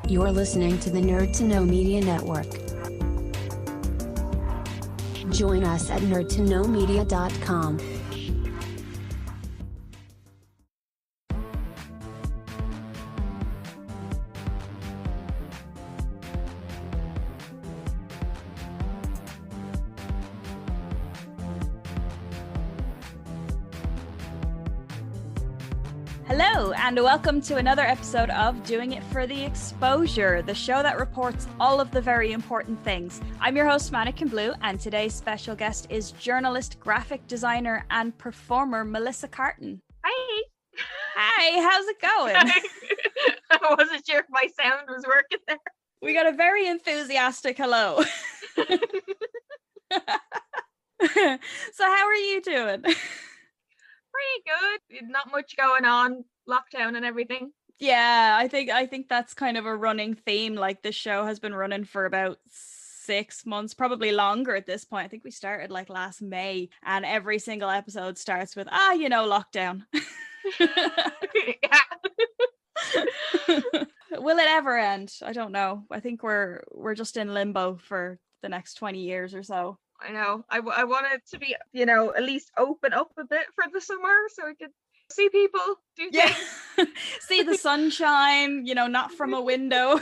You're listening to the Nerd to Know Media Network. Join us at nerdtoknowmedia.com. Hello, and welcome to another episode of Doing It for the Exposure, the show that reports all of the very important things. I'm your host, Mannequin Blue, and today's special guest is journalist, graphic designer, and performer Melissa Carton. Hi. Hi, how's it going? I wasn't sure if my sound was working there. We got a very enthusiastic hello. So how are you doing? Pretty good. Not much going on. Lockdown and everything. Yeah, I think that's kind of a running theme. Like, this show has been running for about 6 months, probably longer at this point. I think we started like last May, and every single episode starts with lockdown. Yeah. Will it ever end? I don't know. I think we're just in limbo for the next 20 years or so. I know. I want it to be, at least open up a bit for the summer so we could see people, do things. See the sunshine, not from a window.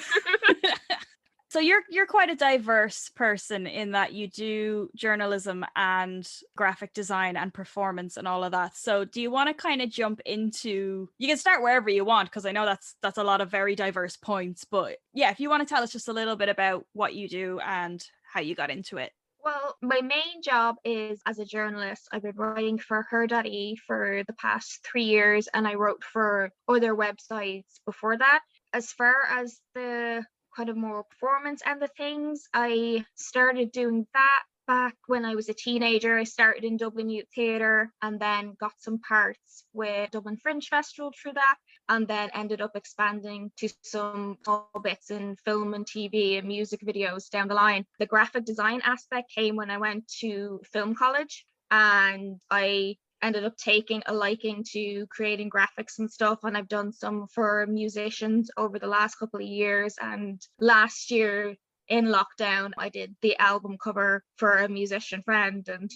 So you're quite a diverse person in that you do journalism and graphic design and performance and all of that. So do you want to kind of jump into, you can start wherever you want, because I know that's a lot of very diverse points, but yeah, if you want to tell us just a little bit about what you do and how you got into it. Well, my main job is as a journalist. I've been writing for her.e for the past 3 years, and I wrote for other websites before that. As far as the kind of more performance and the things, I started doing that back when I was a teenager. I started in Dublin Youth Theatre and then got some parts with Dublin Fringe Festival through that, and then ended up expanding to some small bits in film and TV and music videos down the line. The graphic design aspect came when I went to film college, and I ended up taking a liking to creating graphics and stuff, and I've done some for musicians over the last couple of years. And last year in lockdown, I did the album cover for a musician friend, and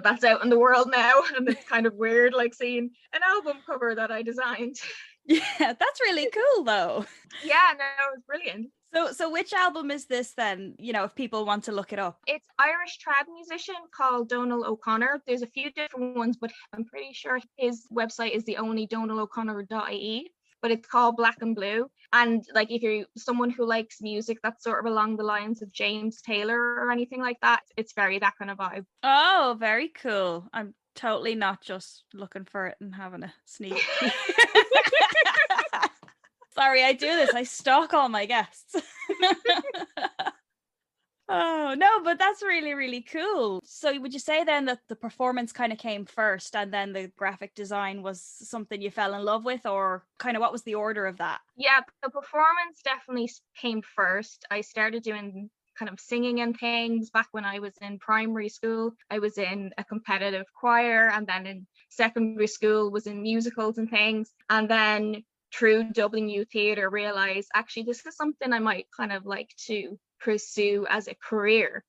that's out in the world now, and it's kind of weird, like seeing an album cover that I designed. Yeah, that's really cool though. Yeah, no, it was brilliant. So which album is this then, if people want to look it up? It's Irish trad musician called Donal O'Connor. There's a few different ones, but I'm pretty sure his website is the only donaloconnor.ie, but it's called Black and Blue. And like, if you're someone who likes music that's sort of along the lines of James Taylor or anything like that, it's very that kind of vibe. Oh, very cool. I'm totally not just looking for it and having a sneak peek. Sorry, I do this. I stalk all my guests. Oh, no, but that's really, really cool. So would you say then that the performance kind of came first and then the graphic design was something you fell in love with, or kind of what was the order of that? Yeah, the performance definitely came first. I started doing kind of singing and things back when I was in primary school. I was in a competitive choir, and then in secondary school was in musicals and things. And then through Dublin Youth Theatre realized actually this is something I might kind of like to pursue as a career.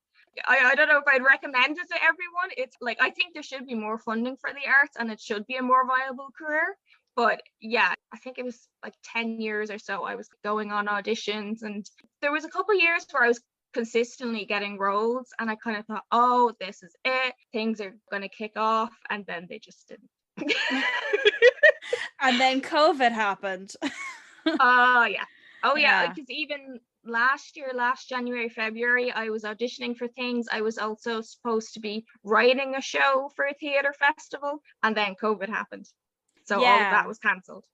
I don't know if I'd recommend it to everyone. It's like, I think there should be more funding for the arts and it should be a more viable career. But yeah, I think it was like 10 years or so I was going on auditions, and there was a couple of years where I was consistently getting roles, and I kind of thought, oh, this is it, things are going to kick off, and then they just didn't. And then COVID happened. Yeah, because even last January, February, I was auditioning for things. I was also supposed to be writing a show for a theatre festival, and then COVID happened, so all of that was cancelled.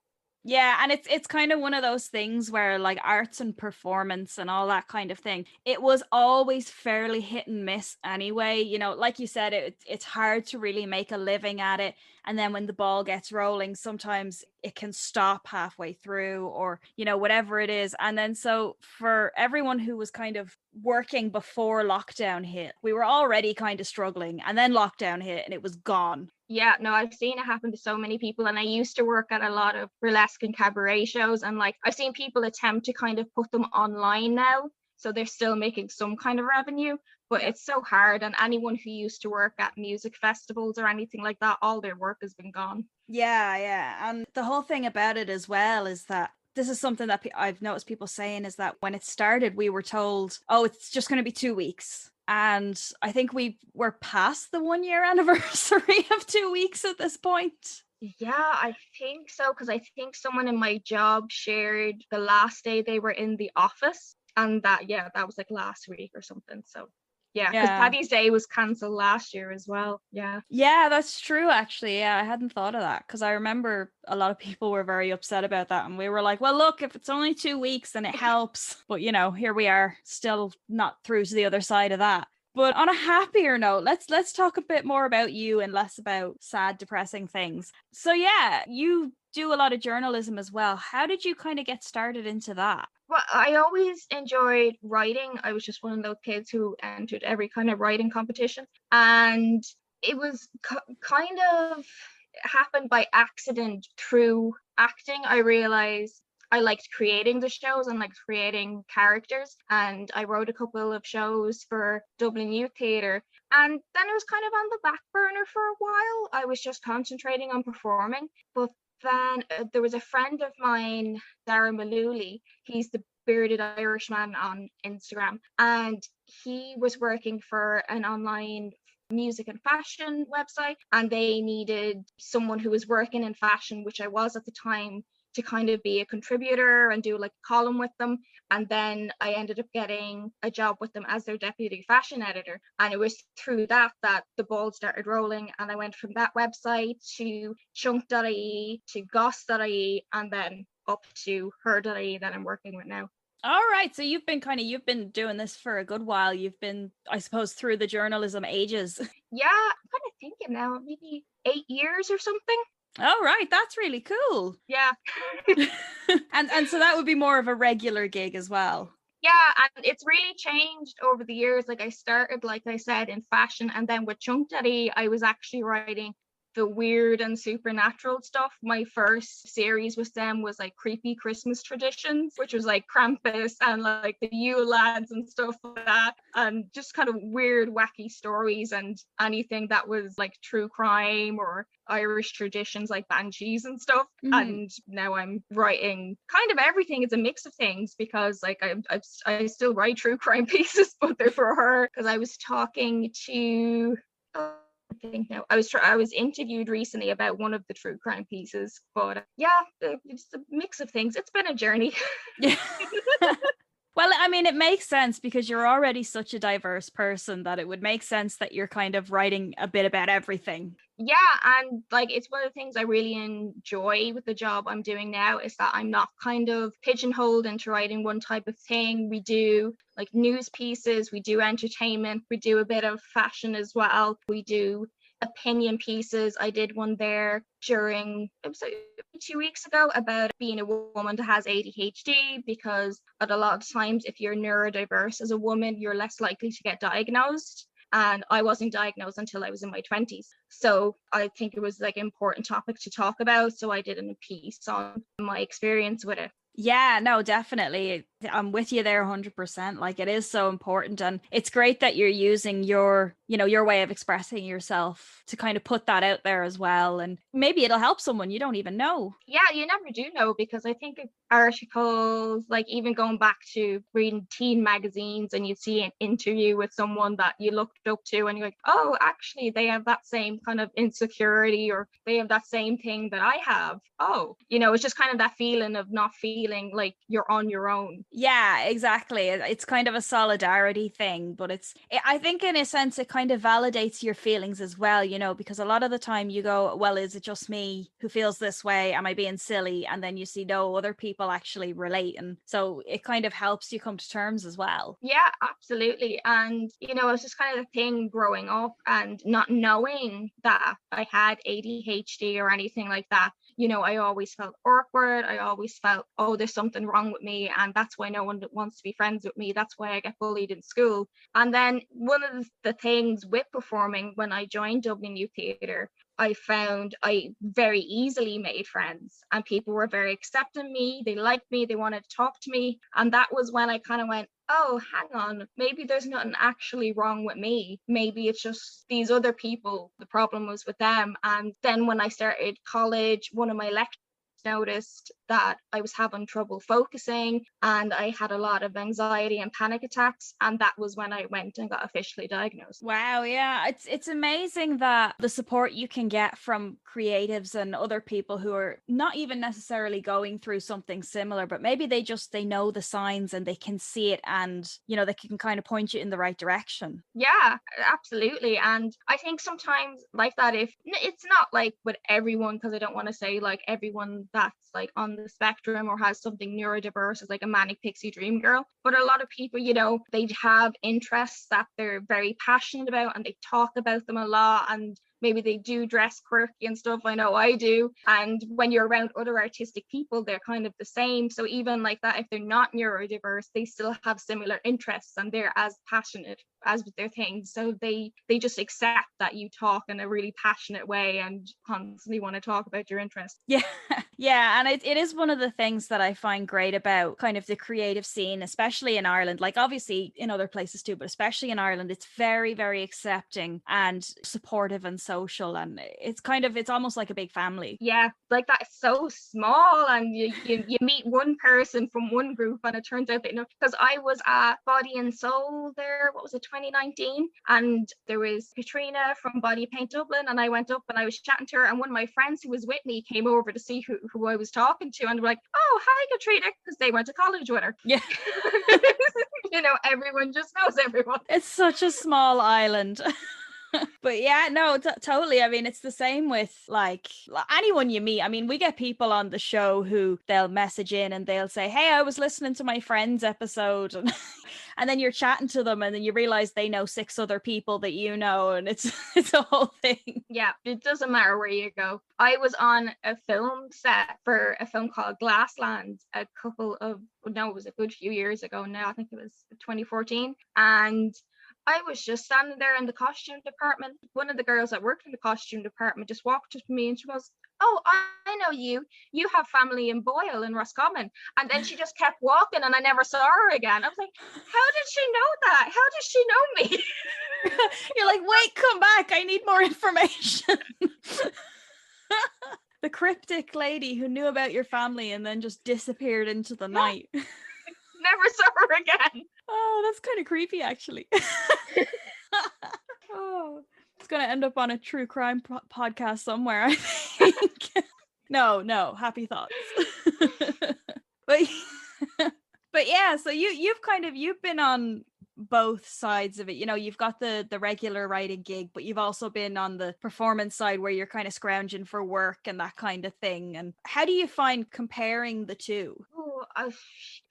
Yeah, and it's kind of one of those things where, like, arts and performance and all that kind of thing, it was always fairly hit and miss anyway. Like you said, it's hard to really make a living at it. And then when the ball gets rolling, sometimes it can stop halfway through, or, you know, whatever it is. And then so for everyone who was kind of working before lockdown hit, we were already kind of struggling, and then lockdown hit and it was gone. Yeah, no, I've seen it happen to so many people. And I used to work at a lot of burlesque and cabaret shows. And like, I've seen people attempt to kind of put them online now. So they're still making some kind of revenue, but it's so hard. And anyone who used to work at music festivals or anything like that, all their work has been gone. Yeah. And the whole thing about it as well is that this is something that I've noticed people saying, is that when it started, we were told, oh, it's just going to be 2 weeks. And I think we were past the 1 year anniversary of 2 weeks at this point. Yeah, I think so. Because I think someone in my job shared the last day they were in the office. And that was like last week or something. So yeah, because Paddy's Day was cancelled last year as well. Yeah, that's true, actually. Yeah, I hadn't thought of that, because I remember a lot of people were very upset about that, and we were like, well, look, if it's only 2 weeks then it helps. But you know, here we are, still not through to the other side of that. But on a happier note, let's talk a bit more about you and less about sad, depressing things. So yeah, you do a lot of journalism as well. How did you kind of get started into that? well, I always enjoyed writing. I was just one of those kids who entered every kind of writing competition, and it was kind of happened by accident. Through acting, I realized I liked creating the shows and like creating characters, and I wrote a couple of shows for Dublin Youth Theatre. And then it was kind of on the back burner for a while. I was just concentrating on performing. But then there was a friend of mine, Dara Maluli. He's the bearded Irishman on Instagram, and he was working for an online music and fashion website, and they needed someone who was working in fashion, which I was at the time, to kind of be a contributor and do like a column with them. And then I ended up getting a job with them as their deputy fashion editor. And it was through that the ball started rolling. And I went from that website to chunk.ie to goss.ie, and then up to her.ie that I'm working with now. All right. So you've been doing this for a good while. You've been, I suppose, through the journalism ages. Yeah, I'm kind of thinking now, maybe 8 years or something. Oh, right. That's really cool. Yeah. and so that would be more of a regular gig as well. Yeah, and it's really changed over the years. Like I started, like I said, in fashion, and then with Chunk Daddy, I was actually writing the weird and supernatural stuff. My first series with them was like creepy Christmas traditions, which was like Krampus and like the Yule lads and stuff like that, and just kind of weird, wacky stories, and anything that was like true crime or Irish traditions like banshees and stuff. Mm-hmm. And now I'm writing kind of everything. It's a mix of things, because like I still write true crime pieces, but they're for her. Because I was talking to I was interviewed recently about one of the true crime pieces, but yeah, it's a mix of things. It's been a journey. Yeah. Well, I mean, it makes sense, because you're already such a diverse person that it would make sense that you're kind of writing a bit about everything. Yeah, and like it's one of the things I really enjoy with the job I'm doing now, is that I'm not kind of pigeonholed into writing one type of thing. We do like news pieces, we do entertainment, we do a bit of fashion as well. We do opinion pieces. I did one there during, it was like 2 weeks ago, about being a woman that has ADHD, because at a lot of times if you're neurodiverse as a woman, you're less likely to get diagnosed. And I wasn't diagnosed until I was in my 20s. So I think it was like an important topic to talk about. So I did a piece on my experience with it. Yeah, no, definitely. I'm with you there 100%. Like, it is so important, and it's great that you're using your way of expressing yourself to kind of put that out there as well. And maybe it'll help someone you don't even know. Yeah, you never do know, because I think articles, like even going back to reading teen magazines, and you see an interview with someone that you looked up to, and you're like, oh, actually they have that same kind of insecurity, or they have that same thing that I have. Oh, it's just kind of that feeling of not feeling like you're on your own. Yeah, exactly. It's kind of a solidarity thing, but I think in a sense it kind of validates your feelings as well, because a lot of the time you go, well, is it just me who feels this way? Am I being silly? And then you see, no, other people actually relate. And so it kind of helps you come to terms as well. Yeah, absolutely. And, it's just kind of the thing growing up and not knowing that I had ADHD or anything like that. I always felt awkward. I always felt, oh, there's something wrong with me. And that's why no one wants to be friends with me. That's why I get bullied in school. And then one of the things with performing when I joined Dublin Youth Theatre, I found I very easily made friends and people were very accepting me. They liked me. They wanted to talk to me. And that was when I kind of went, oh, hang on, maybe there's nothing actually wrong with me. Maybe it's just these other people. The problem was with them. And then when I started college, one of my lecturers noticed that I was having trouble focusing and I had a lot of anxiety and panic attacks, and that was when I went and got officially diagnosed. Wow, yeah, it's amazing that the support you can get from creatives and other people who are not even necessarily going through something similar, but maybe they know the signs and they can see it, and they can kind of point you in the right direction. Yeah, absolutely. And I think sometimes like that, if it's not like with everyone, because I don't want to say like everyone that's like on the spectrum or has something neurodiverse is like a manic pixie dream girl, but a lot of people, they have interests that they're very passionate about and they talk about them a lot, and maybe they do dress quirky and stuff. I know I do. And when you're around other artistic people, they're kind of the same. So even like that, if they're not neurodiverse, they still have similar interests and they're as passionate as with their things. So they just accept that you talk in a really passionate way and constantly want to talk about your interests. Yeah. Yeah. And it is one of the things that I find great about kind of the creative scene, especially in Ireland, like obviously in other places too, but especially in Ireland, it's very, very accepting and supportive and social. And it's almost like a big family. Yeah, like that is so small, and you meet one person from one group and it turns out that, because I was at Body and Soul there, what was it, 2019, and there was Katrina from Body Paint Dublin, and I went up and I was chatting to her, and one of my friends who was with me came over to see who I was talking to, and were like, oh, hi Katrina, because they went to college with her. Yeah. Everyone just knows everyone. It's such a small island. But yeah, no, totally. I mean, it's the same with like anyone you meet. I mean, we get people on the show who they'll message in and they'll say, hey, I was listening to my friend's episode. And then you're chatting to them and then you realize they know 6 other people that you know. And it's a whole thing. Yeah, it doesn't matter where you go. I was on a film set for a film called Glassland it was a good few years ago now. I think it was 2014. And I was just standing there in the costume department. One of the girls that worked in the costume department just walked up to me and she goes, oh, I know you. You have family in Boyle in Roscommon. And then she just kept walking and I never saw her again. I was like, how did she know that? How does she know me? You're like, wait, come back. I need more information. The cryptic lady who knew about your family and then just disappeared into the night. Never saw her again. Oh, that's kind of creepy, actually. Oh, it's going to end up on a true crime podcast somewhere, I think. No, happy thoughts. But yeah, so you've been on both sides of it. You've got the regular writing gig, but you've also been on the performance side where you're kind of scrounging for work and that kind of thing. And how do you find comparing the two?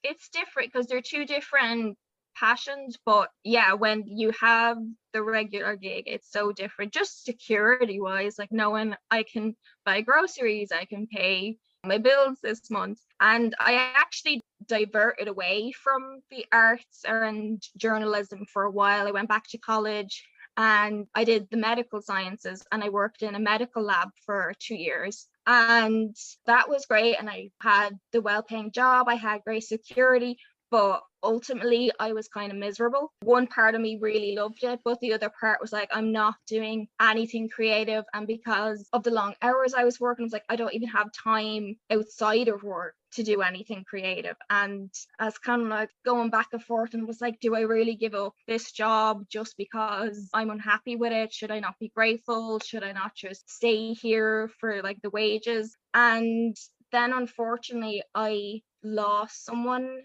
It's different because they're two different passions, but yeah, when you have the regular gig, it's so different, just security wise, like knowing I can buy groceries, I can pay my bills this month. And I actually diverted away from the arts and journalism for a while. I went back to college and I did the medical sciences and I worked in a medical lab for 2 years. And that was great. And I had the well-paying job, I had great security, but ultimately I was kind of miserable. One part of me really loved it, but the other part was like, I'm not doing anything creative. And because of the long hours I was working, I was like, I don't even have time outside of work to do anything creative. And I was kind of like going back and forth and was like, do I really give up this job just because I'm unhappy with it? Should I not be grateful? Should I not just stay here for like the wages? And then unfortunately I lost someone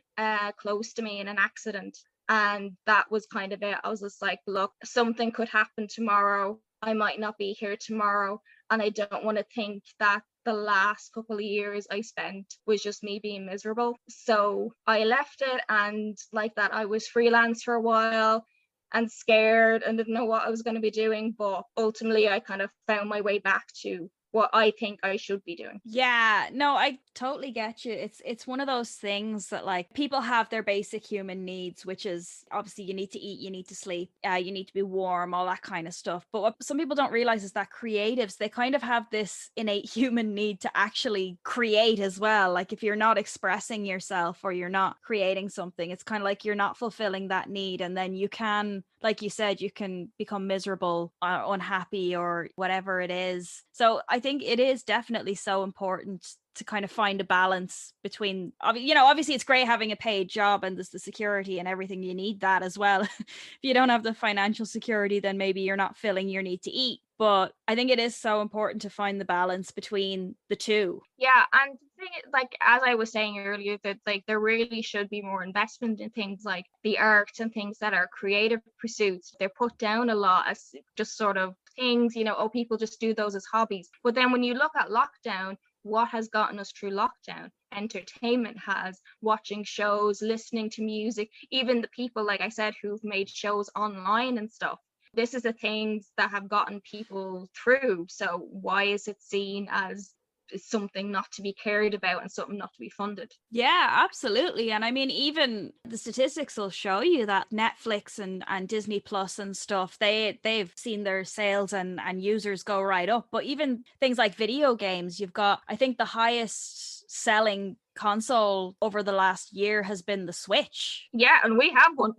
close to me in an accident. And that was kind of it. I was just like, look, something could happen tomorrow. I might not be here tomorrow. And I don't want to think that the last couple of years I spent was just me being miserable. So I left it, and like that, I was freelance for a while and scared and didn't know what I was going to be doing. But ultimately, I kind of found my way back to what I think I should be doing. Yeah, no, I totally get you. It's one of those things that like people have their basic human needs, which is obviously you need to eat, you need to sleep, you need to be warm, all that kind of stuff. But what some people don't realize is that creatives, they kind of have this innate human need to actually create as well. Like if you're not expressing yourself or you're not creating something, it's kind of like you're not fulfilling that need, and then you can, like you said, you can become miserable or unhappy or whatever it is. So I think it is definitely so important to kind of find a balance between, obviously it's great having a paid job and there's the security and everything. You need that as well. If you don't have the financial security, then maybe you're not filling your need to eat. But I think it is so important to find the balance between the two. Yeah, and the thing is, like as I was saying earlier, that like there really should be more investment in things like the arts and things that are creative pursuits. They're put down a lot as just sort of things, oh, people just do those as hobbies. But then when you look at lockdown, what has gotten us through lockdown? Entertainment has, watching shows, listening to music, even the people, like I said, who've made shows online and stuff. This is the things that have gotten people through. So why is it seen as something not to be cared about and something not to be funded? Yeah, absolutely. And I mean, even the statistics will show you that Netflix and Disney Plus and stuff, they've seen their sales and users go right up. But even things like video games, you've got, I think the highest selling console over the last year has been the Switch. Yeah, and we have one.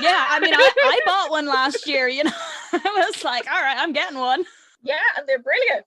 Yeah, I mean, I bought one last year, I was like, all right, I'm getting one. Yeah, and they're brilliant.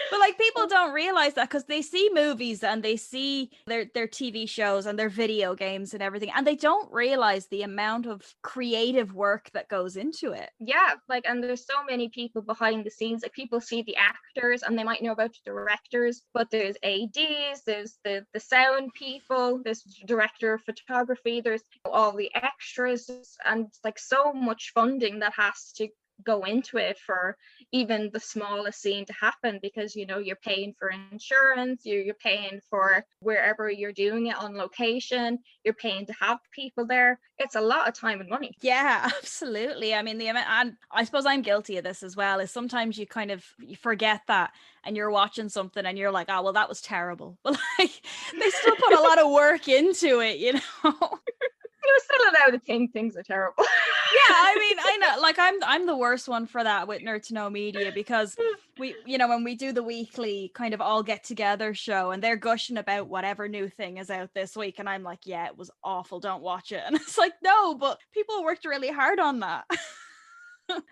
But like people don't realize that because they see movies and they see their TV shows and their video games and everything, and they don't realize the amount of creative work that goes into it. Yeah, like, and there's so many people behind the scenes. Like people see the actors and they might know about the directors, but there's ADs, there's the sound people, there's the director of photography, there's all the extras, and like so much funding that has to go into it for even the smallest scene to happen, because you're paying for insurance, you're paying for wherever you're doing it on location, you're paying to have people there. It's a lot of time and money. Yeah, absolutely. I mean, the amount, and I suppose I'm guilty of this as well, is sometimes you forget that and you're watching something and you're like, oh well, that was terrible, but like they still put a lot of work into it. You're still allowed to think things are terrible. Yeah, I mean, I know, like I'm the worst one for that with Nerd to Know Media, because we, when we do the weekly kind of all get together show and they're gushing about whatever new thing is out this week, and I'm like, yeah, it was awful, don't watch it. And it's like, no, but people worked really hard on that.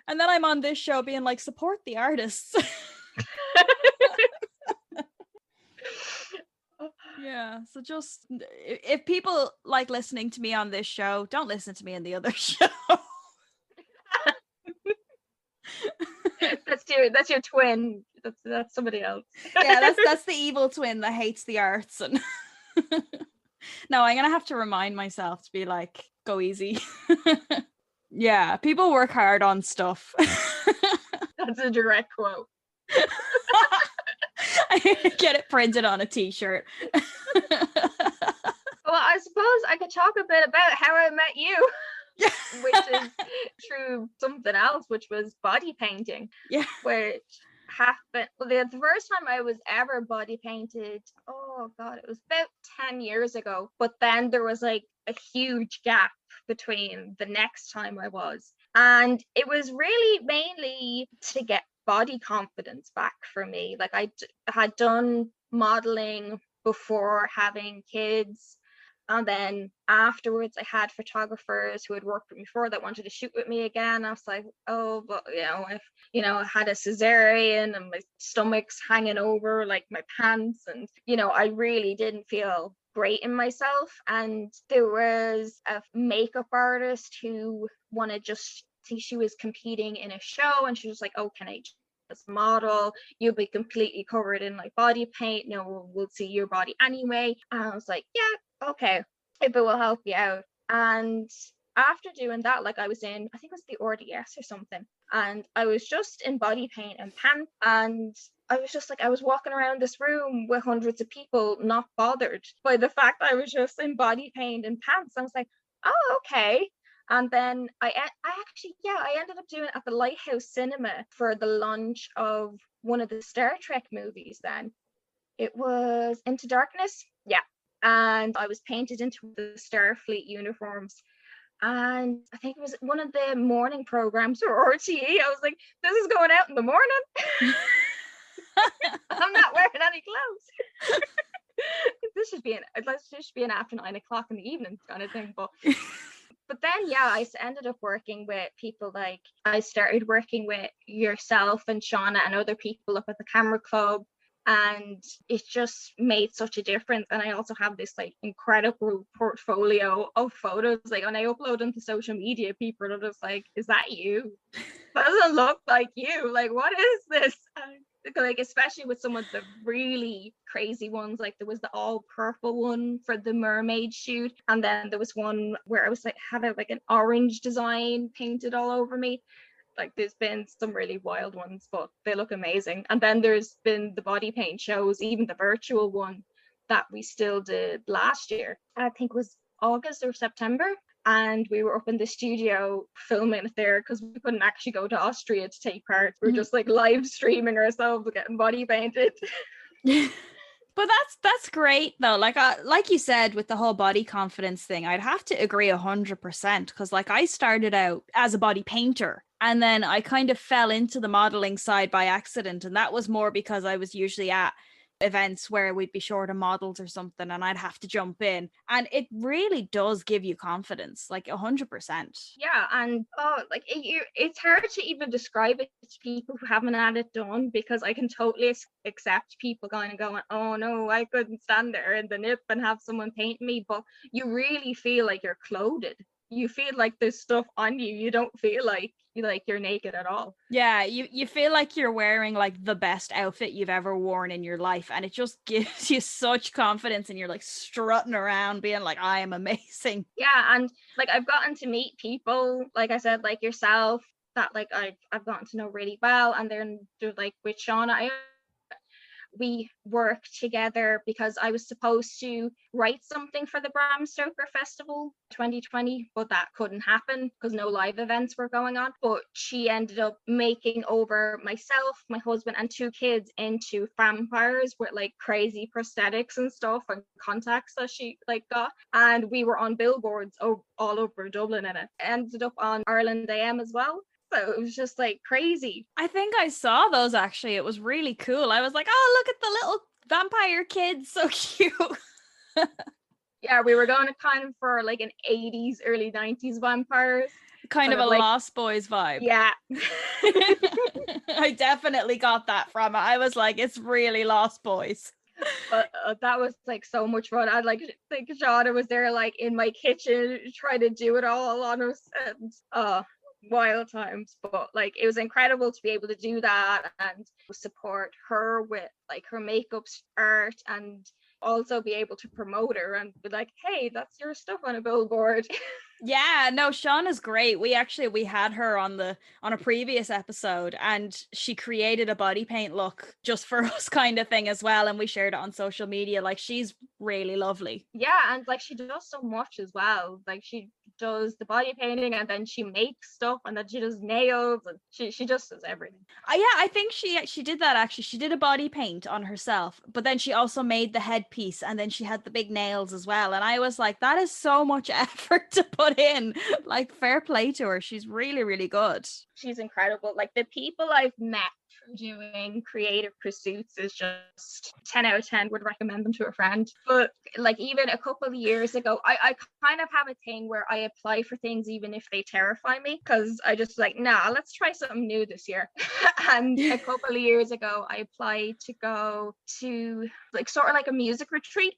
And then I'm on this show being like, support the artists. Yeah, so just if people like listening to me on this show, don't listen to me in the other show. That's your twin. That's somebody else. Yeah, that's the evil twin that hates the arts. And no, I'm gonna have to remind myself to be like, go easy. Yeah, people work hard on stuff. That's a direct quote. I get it printed on a t-shirt. Well, I suppose I could talk a bit about how I met you. Which is through something else, which was body painting. Yeah. Which happened, well, the first time I was ever body painted, oh god, it was about 10 years ago. But then there was like a huge gap between the next time I was. And it was really mainly to get body confidence back for me. Like I had done modeling before having kids, and then afterwards I had photographers who had worked with me before that wanted to shoot with me again. I was like, oh, but if I had a cesarean and my stomach's hanging over like my pants, and I really didn't feel great in myself. And there was a makeup artist who wanted, just think she was competing in a show, and she was like, oh, can I as a model, you'll be completely covered in like body paint, no one will see your body anyway. And I was like, yeah, okay, if it will help you out. And after doing that, like I was in, I think it was the RDS or something, and I was just in body paint and pants, and I was just like, I was walking around this room with hundreds of people, not bothered by the fact I was just in body paint and pants. I was like, oh, okay. And then I actually, yeah, I ended up doing it at the Lighthouse Cinema for the launch of one of the Star Trek movies then. It was Into Darkness. Yeah. And I was painted into the Starfleet uniforms. And I think it was one of the morning programs for RTE. I was like, this is going out in the morning. I'm not wearing any clothes. This should be an after 9 o'clock in the evening kind of thing. But then, yeah, I ended up working with people like, I started working with yourself and Shauna and other people up at the Camera Club. And it just made such a difference. And I also have this like incredible portfolio of photos. Like when I upload them to social media, people are just like, is that you? That doesn't look like you. Like, what is this? Like, especially with some of the really crazy ones, like there was the all purple one for the mermaid shoot, and then there was one where I was like had like an orange design painted all over me. Like there's been some really wild ones, but they look amazing. And then there's been the body paint shows, even the virtual one that we still did last year, I think was August or September. And we were up in the studio filming it there because we couldn't actually go to Austria to take part. We were just like live streaming ourselves getting body painted. But that's great though. Like you said with the whole body confidence thing, I'd have to agree 100% because like I started out as a body painter and then I kind of fell into the modeling side by accident, and that was more because I was usually at events where we'd be short of models or something and I'd have to jump in, and it really does give you confidence, like 100%. Yeah, and like it's hard to even describe it to people who haven't had it done, because I can totally accept people going, oh no, I couldn't stand there in the nip and have someone paint me, but you really feel like you're clothed. You feel like there's stuff on you. You don't feel like you're naked at all. Yeah, you feel like you're wearing like the best outfit you've ever worn in your life, and it just gives you such confidence, and you're like strutting around being like, I am amazing. Yeah, and like I've gotten to meet people, like I said, like yourself, that like I've gotten to know really well. And then like with Shauna, we worked together because I was supposed to write something for the Bram Stoker Festival 2020, but that couldn't happen because no live events were going on. But she ended up making over myself, my husband, and 2 kids into vampires with like crazy prosthetics and stuff and contacts that she like got. And we were on billboards all over Dublin, and it ended up on Ireland AM as well. So it was just like crazy. I think I saw those actually. It was really cool. I was like, oh, look at the little vampire kids. So cute. Yeah, we were going to kind of for like an 80s, early 90s vampires. Kind of a like, Lost Boys vibe. Yeah. I definitely got that from it. I was like, it's really Lost Boys. But that was like so much fun. I'd like Shauna was there like in my kitchen trying to do it all on us, and wild times. But like it was incredible to be able to do that and support her with like her makeup art, and also be able to promote her and be like, hey, that's your stuff on a billboard. Yeah, no, Shauna's great. We had her on a previous episode, and she created a body paint look just for us kind of thing as well, and we shared it on social media. Like she's really lovely. Yeah, and like she does so much as well. Like she does the body painting, and then she makes stuff, and then she does nails, and she just does everything. Yeah, I think she did that actually. She did a body paint on herself, but then she also made the headpiece, and then she had the big nails as well. And I was like, that is so much effort to put in. Like, fair play to her. She's really, really good. She's incredible. Like the people I've met doing creative pursuits is just 10 out of 10 would recommend them to a friend. But like even a couple of years ago, I kind of have a thing where I apply for things even if they terrify me, because I just like, nah, let's try something new this year. And a couple of years ago I applied to go to like sort of like a music retreat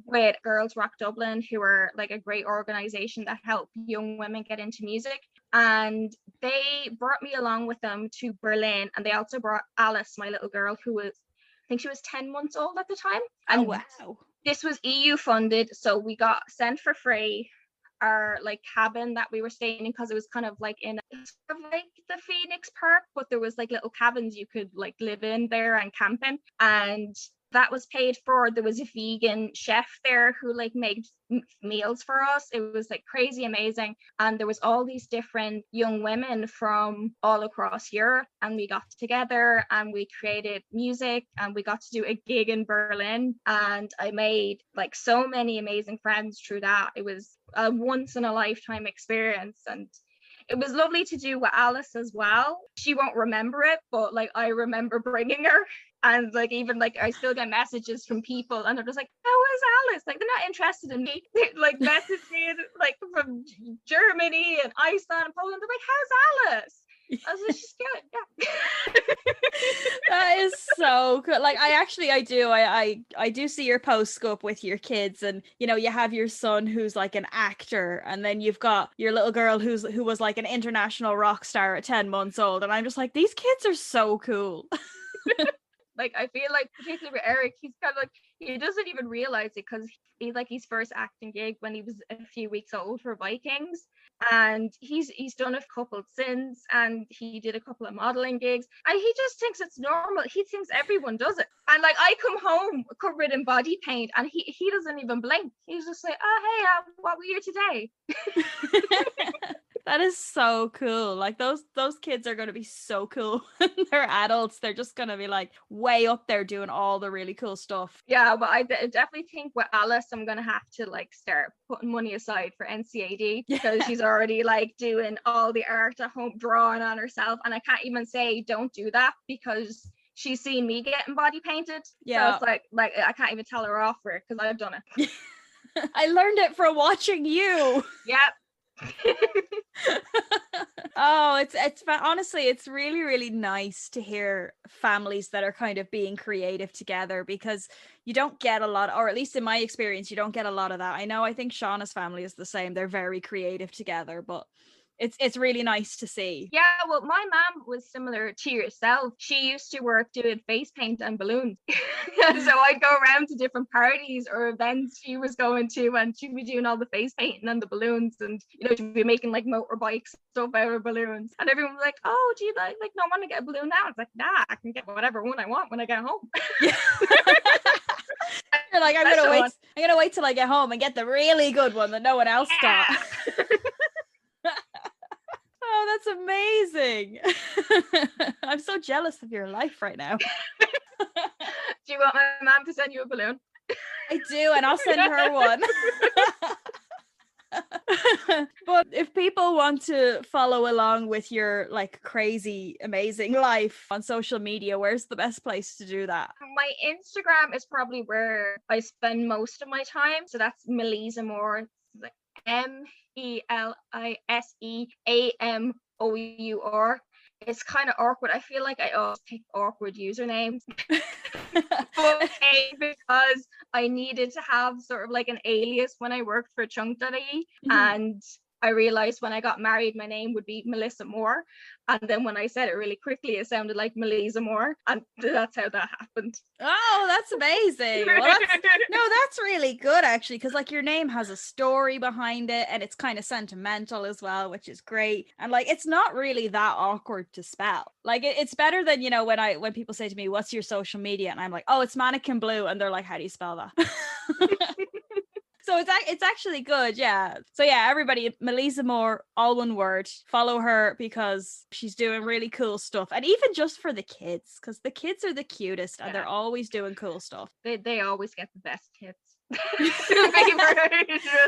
with Girls Rock Dublin, who are like a great organization that help young women get into music. and they brought me along with them to Berlin, and they also brought Alice, my little girl, who was, I think she was 10 months old at the time. And wow. This was EU funded, so we got sent for free our like cabin that we were staying in, because it was kind of like in sort of like the Phoenix Park, but there was like little cabins you could like live in there and camp in, and that was paid for. There was a vegan chef there who like made meals for us. It was like crazy amazing, and there was all these different young women from all across Europe, and we got together and we created music, and we got to do a gig in Berlin, and I made like so many amazing friends through that. It was a once in a lifetime experience, and it was lovely to do with Alice as well. She won't remember it, but like I remember bringing her. And like even like I still get messages from people, and they're just like, "How is Alice?" Like they're not interested in me. They like message me like from Germany and Iceland and Poland. They're like, "How's Alice?" I was like, "She's good, yeah." That is so cool. Like I do see your posts go up with your kids, and you know, you have your son who's like an actor, and then you've got your little girl who was like an international rock star at 10 months old, and I'm just like, these kids are so cool. Like I feel like particularly with Eric, he's kind of like, he doesn't even realize it, because he's like his first acting gig when he was a few weeks old for Vikings, and he's done a couple since, and he did a couple of modeling gigs, and he just thinks it's normal. He thinks everyone does it, and like I come home covered in body paint, and he doesn't even blink. He's just like, "Oh hey, what were you today?" That is so cool. Like those kids are going to be so cool when they're adults. They're just going to be like way up there doing all the really cool stuff. Yeah, but I definitely think with Alice, I'm going to have to like start putting money aside for NCAD, because she's already like doing all the art at home, drawing on herself. And I can't even say don't do that, because she's seen me getting body painted. Yeah. So it's like I can't even tell her off for it, because I've done it. I learned it from watching you. Yep. Oh, it's honestly, it's really, really nice to hear families that are kind of being creative together, because you don't get a lot, or at least in my experience, you don't get a lot of that. I think Shauna's family is the same. They're very creative together, but it's really nice to see. Yeah, well, my mom was similar to yourself. She used to work doing face paint and balloons. So I'd go around to different parties or events she was going to, and she'd be doing all the face painting and the balloons, and you know, she'd be making like motorbikes stuff out of balloons. And everyone was like, "Oh, do you like not want to get a balloon now?" It's like, "Nah, I can get whatever one I want when I get home." Yeah. You're like, I'm gonna wait till I get home and get the really good one that no one else got. Oh, that's amazing. I'm so jealous of your life right now. Do you want my mom to send you a balloon? I do, and I'll send her one. But if people want to follow along with your like crazy, amazing life on social media, where's the best place to do that? My Instagram is probably where I spend most of my time. So that's Melissa Moore. Like MELISEAMOUR. It's kind of awkward. I feel like I always pick awkward usernames. But because I needed to have sort of like an alias when I worked for Chunk.ie, and I realized when I got married, my name would be Melissa Moore. And then when I said it really quickly, it sounded like Melissa Moore. And that's how that happened. Oh, that's amazing. Well, that's really good, actually, because like your name has a story behind it, and it's kind of sentimental as well, which is great. And like, it's not really that awkward to spell. Like it's better than, you know, when people say to me, "What's your social media?" And I'm like, "Oh, it's Mannequin Blue." And they're like, "How do you spell that?" So it's actually good, yeah. So yeah, everybody, Melissa Moore, all one word. Follow her because she's doing really cool stuff, and even just for the kids, because the kids are the cutest, and they're always doing cool stuff. They always get the best kids.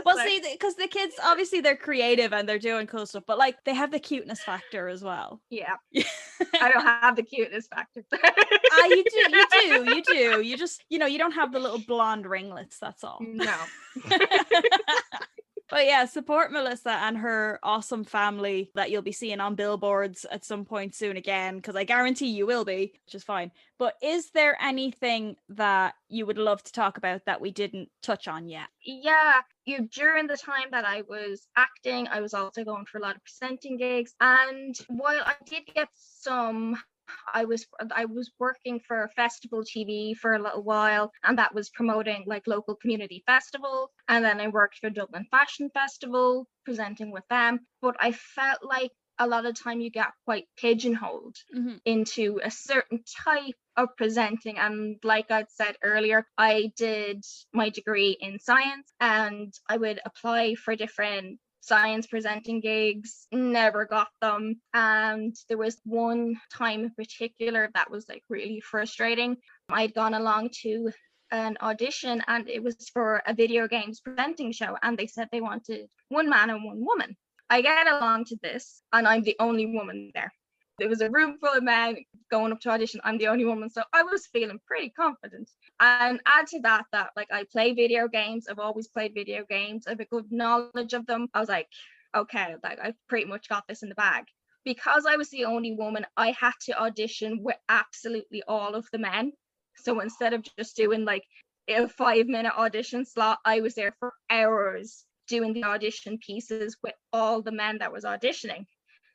Well, see, because the kids, obviously they're creative and they're doing cool stuff, but like they have the cuteness factor as well. Yeah. I don't have the cuteness factor. You do. You just, you know, you don't have the little blonde ringlets, that's all. No. But But yeah, support Melissa and her awesome family that you'll be seeing on billboards at some point soon again, because I guarantee you will be, which is fine. But is there anything that you would love to talk about that we didn't touch on yet? Yeah, during the time that I was acting, I was also going for a lot of presenting gigs. And while I did get some, I was working for Festival TV for a little while, and that was promoting like local community festivals. And then I worked for Dublin Fashion Festival, presenting with them. But I felt like a lot of time you get quite pigeonholed into a certain type of presenting. And like I'd said earlier, I did my degree in science, and I would apply for different science presenting gigs, never got them. And there was one time in particular that was like really frustrating. I'd gone along to an audition, and it was for a video games presenting show, and they said they wanted one man and one woman. I get along to this, and I'm the only woman there. There was a room full of men going up to audition. I'm the only woman, so I was feeling pretty confident. And add to that like I play video games. I've always played video games. I have a good knowledge of them. I was like, okay, like I've pretty much got this in the bag. Because I was the only woman, I had to audition with absolutely all of the men. So instead of just doing like a 5-minute audition slot, I was there for hours doing the audition pieces with all the men that was auditioning.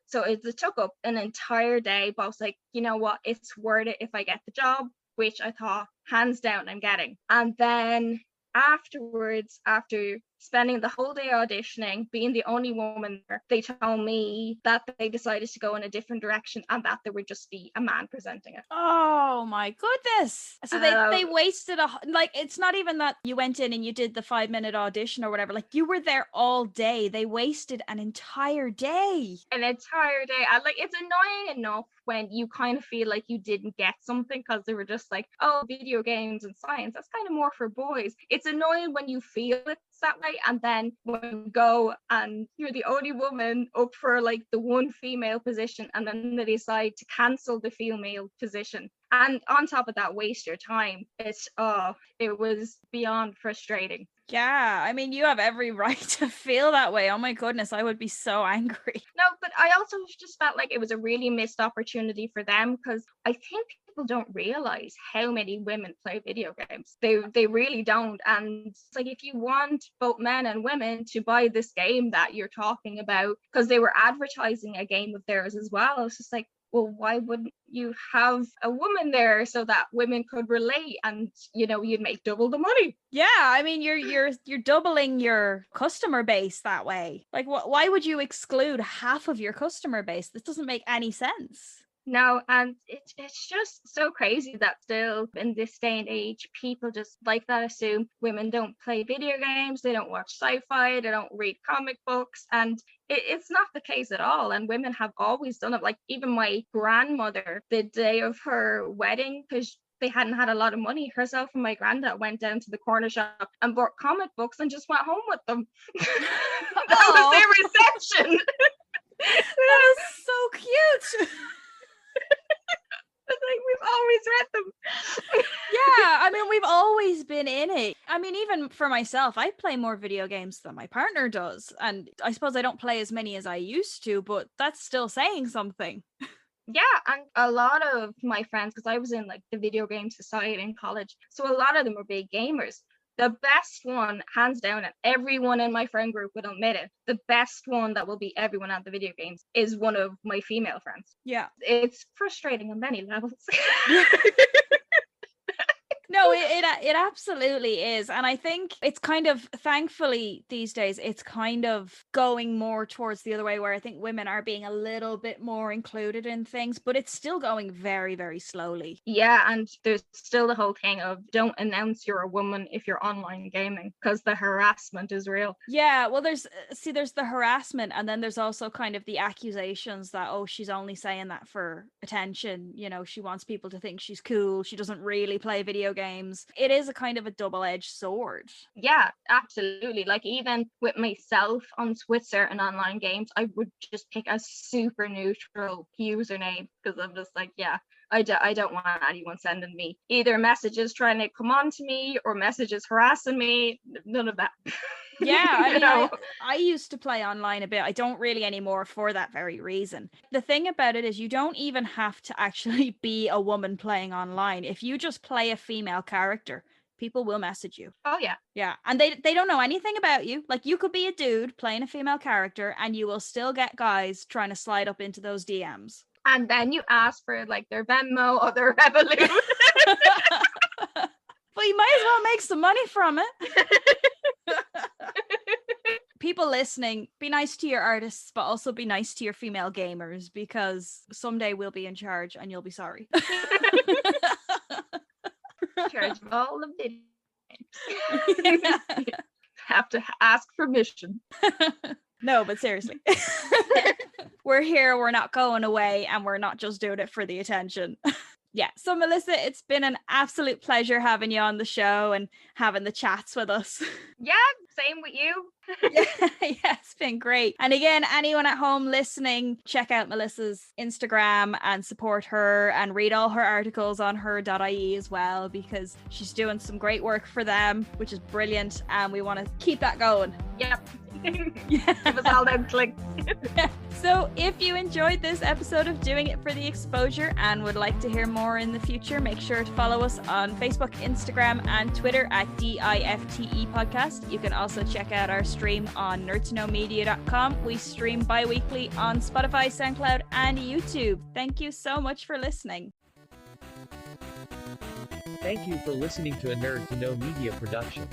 So it took up an entire day, but I was like, you know what, it's worth it if I get the job, which I thought hands down I'm getting. And then afterwards, after spending the whole day auditioning, being the only woman there, they told me that they decided to go in a different direction and that there would just be a man presenting it. Oh my goodness. So they wasted like, it's not even that you went in and you did the 5-minute audition or whatever. Like, you were there all day. They wasted an entire day. An entire day. And like, it's annoying enough when you kind of feel like you didn't get something because they were just like, oh, video games and science, that's kind of more for boys. It's annoying when you feel it's that way, and then when you go and you're the only woman up for like the one female position, and then they decide to cancel the female position, and on top of that waste your time. It was beyond frustrating. Yeah, I mean, you have every right to feel that way. Oh my goodness, I would be so angry. No, but I also just felt like it was a really missed opportunity for them, because I think people don't realize how many women play video games. They really don't. And it's like, if you want both men and women to buy this game that you're talking about, because they were advertising a game of theirs as well, it's just like, well, why wouldn't you have a woman there so that women could relate, and you'd make double the money? Yeah, I mean, you're doubling your customer base that way. Like, why would you exclude half of your customer base? This doesn't make any sense. No, and it's just so crazy that still in this day and age, people just like that assume women don't play video games, they don't watch sci-fi, they don't read comic books, and it's not the case at all. And women have always done it. Like, even my grandmother, the day of her wedding, because they hadn't had a lot of money, herself and my granddad went down to the corner shop and bought comic books and just went home with them. That was their reception. That is so cute. It's like, we've always read them. Yeah, I mean, we've always been in it. I mean, even for myself, I play more video games than my partner does. And I suppose I don't play as many as I used to, but that's still saying something. Yeah, and a lot of my friends, because I was in like the video game society in college, so a lot of them were big gamers. The best one, hands down, and everyone in my friend group would admit it, the best one that will beat everyone at the video games is one of my female friends. Yeah. It's frustrating on many levels. No, it absolutely is. And I think it's kind of, thankfully these days, it's kind of going more towards the other way, where I think women are being a little bit more included in things, but it's still going very, very slowly. Yeah, and there's still the whole thing of don't announce you're a woman if you're online gaming, because the harassment is real. Yeah, well, there's the harassment, and then there's also kind of the accusations that, oh, she's only saying that for attention. She wants people to think she's cool. She doesn't really play video games. It is a kind of a double-edged sword. Yeah, absolutely. Like, even with myself with certain online games, I would just pick a super neutral username, because I'm just like, yeah, I don't want anyone sending me either messages trying to come on to me or messages harassing me. None of that. Yeah, I mean, No. I used to play online a bit. I don't really anymore for that very reason. The thing about it is you don't even have to actually be a woman playing online. If you just play a female character, people will message you. Oh yeah. Yeah, and they don't know anything about you. Like, you could be a dude playing a female character and you will still get guys trying to slide up into those DMs. And then you ask for like their Venmo or their Revolut. But you might as well make some money from it. People listening, be nice to your artists, but also be nice to your female gamers, because someday we'll be in charge and you'll be sorry. Charge of all of it. Have to ask permission. No, but seriously. We're here, we're not going away, and we're not just doing it for the attention. Yeah, so Melissa, it's been an absolute pleasure having you on the show and having the chats with us. Yeah, same with you. Yeah, it's been great. And again, anyone at home listening, check out Melissa's Instagram and support her and read all her articles on her.ie as well, because she's doing some great work for them, which is brilliant, and we want to keep that going. Yep. Yeah. Give us all them clicks. So if you enjoyed this episode of Doing It for the Exposure and would like to hear more in the future, make sure to follow us on Facebook, Instagram, and Twitter at DIFTE Podcast. You can also check out our stream on nerdtoknowmedia.com. We stream bi-weekly on Spotify, SoundCloud, and YouTube. Thank you so much for listening. Thank you for listening to a Nerd to Know Media production.